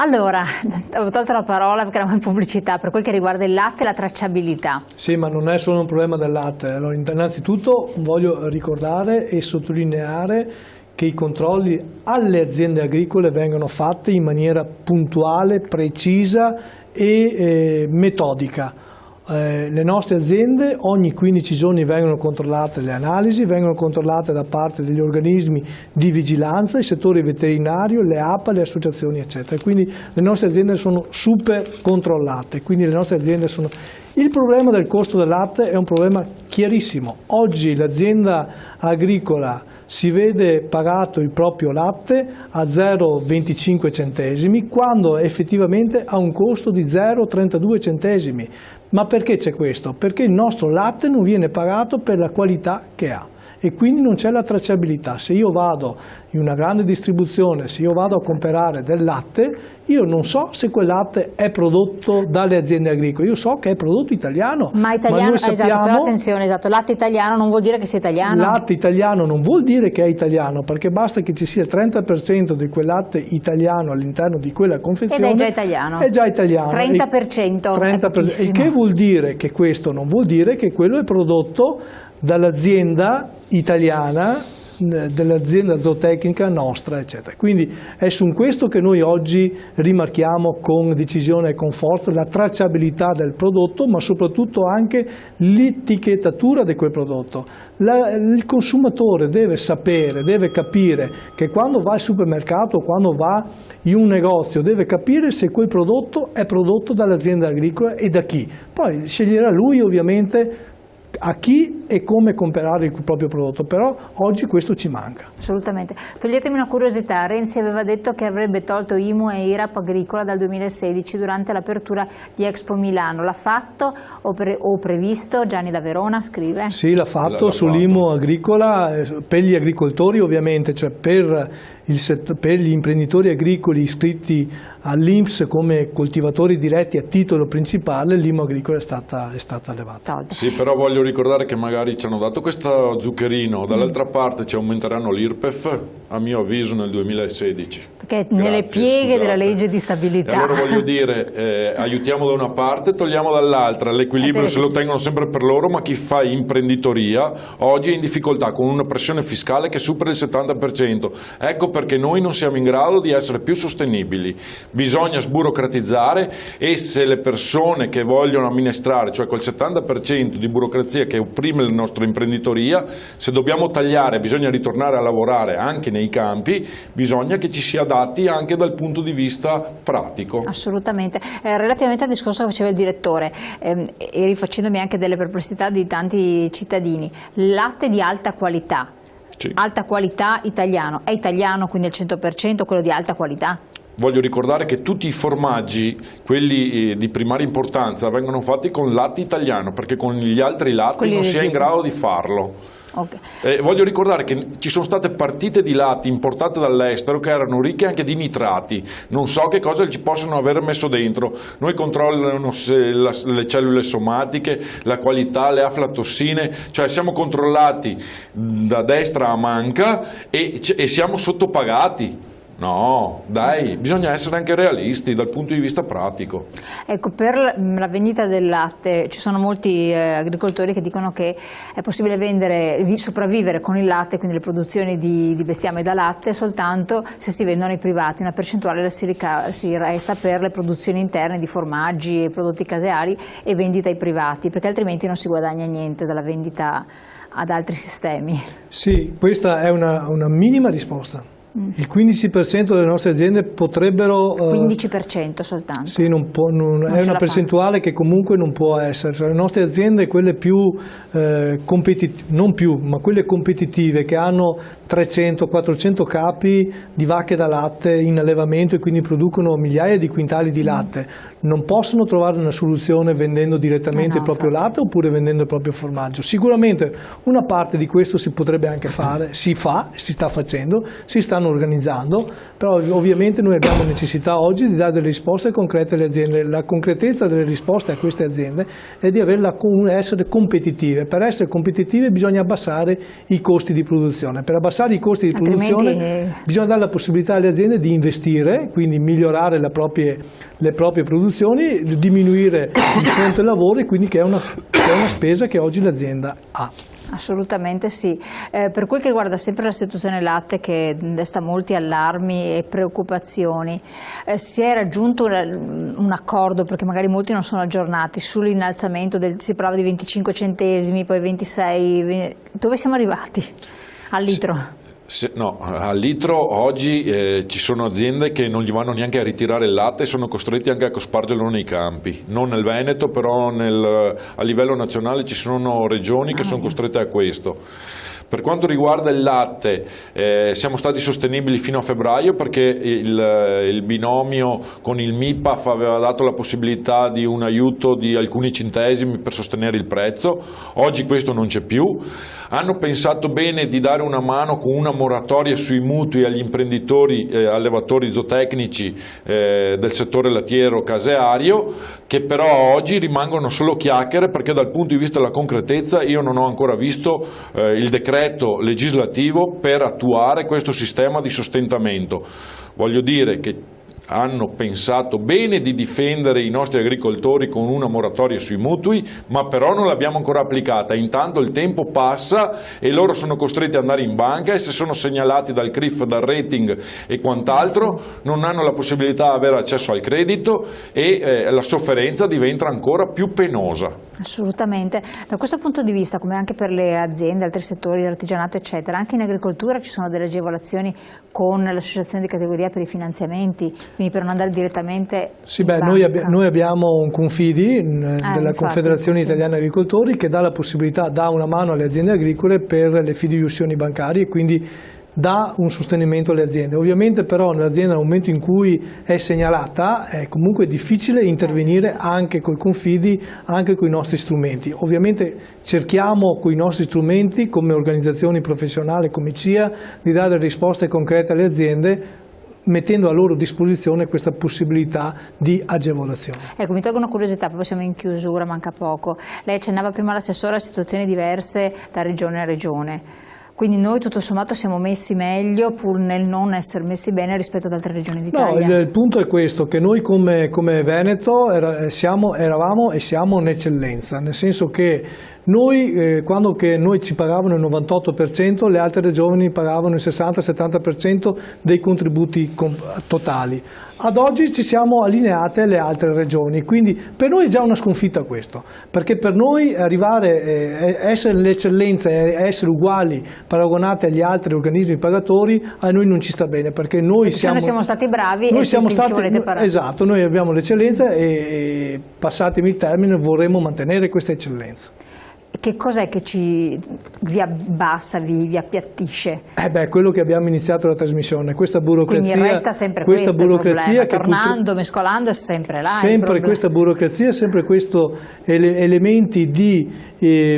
Allora, ho tolto la parola perché eravamo in pubblicità, per quel che riguarda il latte e la tracciabilità. Sì, ma non è solo un problema del latte. Allora, innanzitutto voglio ricordare e sottolineare che i controlli alle aziende agricole vengono fatti in maniera puntuale, precisa e metodica. Le nostre aziende ogni 15 giorni vengono controllate le analisi, vengono controllate da parte degli organismi di vigilanza, il settore veterinario, le APA, le associazioni eccetera. Quindi le nostre aziende sono super controllate. Quindi le nostre aziende sono... Il problema del costo del latte è un problema chiarissimo. Oggi l'azienda agricola si vede pagato il proprio latte a 0,25 centesimi quando effettivamente ha un costo di 0,32 centesimi. Ma perché c'è questo? Perché il nostro latte non viene pagato per la qualità che ha e quindi non c'è la tracciabilità. Se io vado in una grande distribuzione, se io vado a comprare del latte, io non so se quel latte è prodotto dalle aziende agricole, io so che è prodotto italiano. Ma italiano, noi sappiamo, esatto, però attenzione, esatto, latte italiano non vuol dire che sia italiano. Latte italiano non vuol dire che è italiano, perché basta che ci sia il 30% di quel latte italiano all'interno di quella confezione. Ed è già italiano. È già italiano. 30%. Il che vuol dire che questo non vuol dire che quello è prodotto dall'azienda italiana, dell'azienda zootecnica nostra, eccetera. Quindi è su questo che noi oggi rimarchiamo con decisione e con forza la tracciabilità del prodotto, ma soprattutto anche l'etichettatura di quel prodotto. Il consumatore deve sapere, deve capire che quando va al supermercato, quando va in un negozio, deve capire se quel prodotto è prodotto dall'azienda agricola e da chi. Poi sceglierà lui ovviamente a chi e come comprare il proprio prodotto, però oggi questo ci manca. Assolutamente. Toglietemi una curiosità, Renzi aveva detto che avrebbe tolto IMU e IRAP agricola dal 2016 durante l'apertura di Expo Milano. L'ha fatto o previsto? Gianni da Verona scrive. Sì, l'ha fatto sull'IMU agricola per gli agricoltori ovviamente, cioè per gli imprenditori agricoli iscritti all'INPS come coltivatori diretti a titolo principale, l'IMU agricola è stata levata. Sì, però voglio ricordare che magari ci hanno dato questo zuccherino, dall'altra parte ci aumenteranno l'IRPEF, a mio avviso nel 2016. Perché nelle pieghe della legge di stabilità. E allora voglio dire, aiutiamo da una parte, togliamo dall'altra, l'equilibrio se lo tengono sempre per loro, ma chi fa imprenditoria oggi è in difficoltà con una pressione fiscale che supera il 70%. Ecco perché noi non siamo in grado di essere più sostenibili. Bisogna sburocratizzare e se le persone che vogliono amministrare, cioè quel 70% di burocrazia che opprime la nostra imprenditoria, se dobbiamo tagliare bisogna ritornare a lavorare anche nei campi, bisogna che ci si adatti anche dal punto di vista pratico. Assolutamente. Relativamente al discorso che faceva il direttore e rifacendomi anche delle perplessità di tanti cittadini, latte di alta qualità. Sì. Alta qualità italiano, è italiano quindi al 100% quello di alta qualità? Voglio ricordare che tutti i formaggi, quelli di primaria importanza, vengono fatti con latte italiano, perché con gli altri latti non si è in grado di farlo. Okay. Voglio ricordare che ci sono state partite di latte importate dall'estero che erano ricche anche di nitrati, non so che cosa ci possono aver messo dentro. Noi controllano le cellule somatiche, la qualità, le aflatossine, cioè siamo controllati da destra a manca e siamo sottopagati. No, dai, bisogna essere anche realisti dal punto di vista pratico. Ecco, per la vendita del latte ci sono molti agricoltori che dicono che è possibile sopravvivere con il latte, quindi le produzioni di bestiame da latte, soltanto se si vendono ai privati. Una percentuale si resta per le produzioni interne di formaggi e prodotti caseari e vendita ai privati, perché altrimenti non si guadagna niente dalla vendita ad altri sistemi. Sì, questa è una minima risposta. Il 15% delle nostre aziende potrebbero... 15% soltanto? Sì, è una percentuale che comunque non può essere. Cioè, le nostre aziende, quelle più competitive, non più, ma quelle competitive che hanno 300-400 capi di vacche da latte in allevamento e quindi producono migliaia di quintali di latte, non possono trovare una soluzione vendendo direttamente il proprio latte oppure vendendo il proprio formaggio. Sicuramente una parte di questo si potrebbe anche fare, si sta facendo, si stanno stanno organizzando, però ovviamente noi abbiamo necessità oggi di dare delle risposte concrete alle aziende. La concretezza delle risposte a queste aziende è di essere competitive. Per essere competitive bisogna abbassare i costi di produzione. Per abbassare i costi di produzione bisogna dare la possibilità alle aziende di investire, quindi migliorare le proprie produzioni, diminuire il fronte lavoro, e quindi che è una spesa che oggi l'azienda ha. Assolutamente sì. Per quel che riguarda sempre la situazione latte, che desta molti allarmi e preoccupazioni, si è raggiunto un accordo, perché magari molti non sono aggiornati, sull'innalzamento si parlava di 25 centesimi, poi 26, dove siamo arrivati al litro? No, al litro oggi ci sono aziende che non gli vanno neanche a ritirare il latte e sono costretti anche a cospargerlo nei campi, non nel Veneto, però a livello nazionale ci sono regioni che sono costrette a questo. Per quanto riguarda il latte, siamo stati sostenibili fino a febbraio, perché il binomio con il MIPAF aveva dato la possibilità di un aiuto di alcuni centesimi per sostenere il prezzo. Oggi questo non c'è più. Hanno pensato bene di dare una mano con una moratoria sui mutui agli imprenditori allevatori zootecnici del settore lattiero caseario, che però oggi rimangono solo chiacchiere, perché dal punto di vista della concretezza io non ho ancora visto il decreto legislativo per attuare questo sistema di sostentamento. Voglio dire che hanno pensato bene di difendere i nostri agricoltori con una moratoria sui mutui, ma però non l'abbiamo ancora applicata. Intanto il tempo passa e loro sono costretti ad andare in banca, e se sono segnalati dal CRIF, dal rating e quant'altro, non hanno la possibilità di avere accesso al credito, e la sofferenza diventa ancora più penosa. Assolutamente. Da questo punto di vista, come anche per le aziende, altri settori, l'artigianato eccetera, anche in agricoltura ci sono delle agevolazioni con l'associazione di categoria per i finanziamenti, quindi per non andare direttamente in banca. Noi abbiamo un Confidi della Confederazione Italiana Agricoltori, che dà la possibilità, dà una mano alle aziende agricole per le fideiussioni bancarie, e quindi dà un sostenimento alle aziende. Ovviamente però nell'azienda, nel momento in cui è segnalata, è comunque difficile intervenire anche col Confidi, anche con i nostri strumenti. Ovviamente cerchiamo con i nostri strumenti, come organizzazioni professionali, come CIA, di dare risposte concrete alle aziende, mettendo a loro disposizione questa possibilità di agevolazione. Ecco, mi tolgo una curiosità, proprio siamo in chiusura, manca poco. Lei accennava prima all'assessore a situazioni diverse da regione a regione. Quindi noi tutto sommato siamo messi meglio, pur nel non essere messi bene rispetto ad altre regioni d'Italia? No, il punto è questo, che noi come Veneto eravamo e siamo un'eccellenza, nel senso che noi, quando noi ci pagavano il 98%, le altre regioni pagavano il 60-70% dei contributi totali. Ad oggi ci siamo allineate alle altre regioni, quindi per noi è già una sconfitta questo, perché per noi arrivare a essere l'eccellenza e essere uguali, paragonati agli altri organismi pagatori, a noi non ci sta bene, perché noi siamo stati bravi e ci volete parlare. Esatto, noi abbiamo l'eccellenza e passatemi il termine, vorremmo mantenere questa eccellenza. Che cos'è che vi abbassa, vi appiattisce? Quello che abbiamo iniziato la trasmissione, questa burocrazia. Quindi resta sempre questo burocrazia, tornando, mescolando, è sempre là. Sempre questa burocrazia, sempre questo elementi di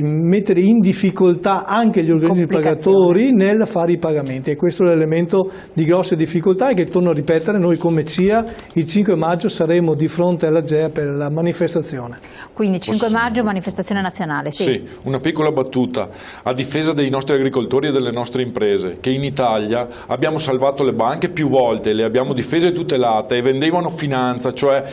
mettere in difficoltà anche gli organismi pagatori nel fare i pagamenti, e questo è l'elemento di grosse difficoltà, e che, torno a ripetere, noi come CIA il 5 maggio saremo di fronte alla GEA per la manifestazione. Quindi 5 maggio manifestazione nazionale, sì. Una piccola battuta a difesa dei nostri agricoltori e delle nostre imprese, che in Italia abbiamo salvato le banche più volte, le abbiamo difese e tutelate, e vendevano finanza, cioè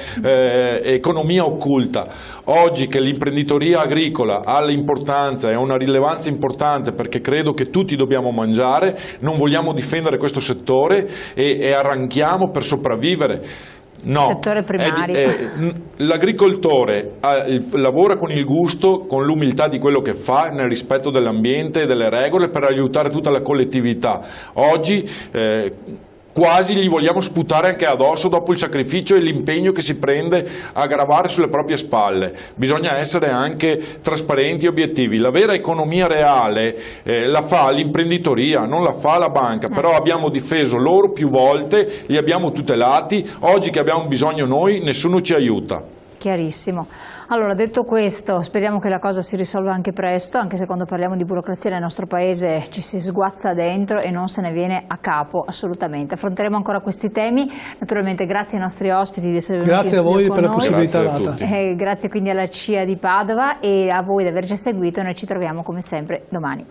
economia occulta. Oggi che l'imprenditoria agricola ha l'importanza e ha una rilevanza importante, perché credo che tutti dobbiamo mangiare, non vogliamo difendere questo settore e arranchiamo per sopravvivere. No, settore primario. L'agricoltore lavora con il gusto, con l'umiltà di quello che fa, nel rispetto dell'ambiente e delle regole, per aiutare tutta la collettività. Oggi quasi gli vogliamo sputare anche addosso dopo il sacrificio e l'impegno che si prende a gravare sulle proprie spalle. Bisogna essere anche trasparenti e obiettivi. La vera economia reale la fa l'imprenditoria, non la fa la banca, però abbiamo difeso loro più volte, li abbiamo tutelati. Oggi che abbiamo bisogno noi, nessuno ci aiuta. Chiarissimo. Allora, detto questo, speriamo che la cosa si risolva anche presto, anche se quando parliamo di burocrazia nel nostro paese ci si sguazza dentro e non se ne viene a capo assolutamente. Affronteremo ancora questi temi, naturalmente grazie ai nostri ospiti di essere venuti grazie a voi per la possibilità data. Grazie quindi alla CIA di Padova e a voi di averci seguito, noi ci troviamo come sempre domani.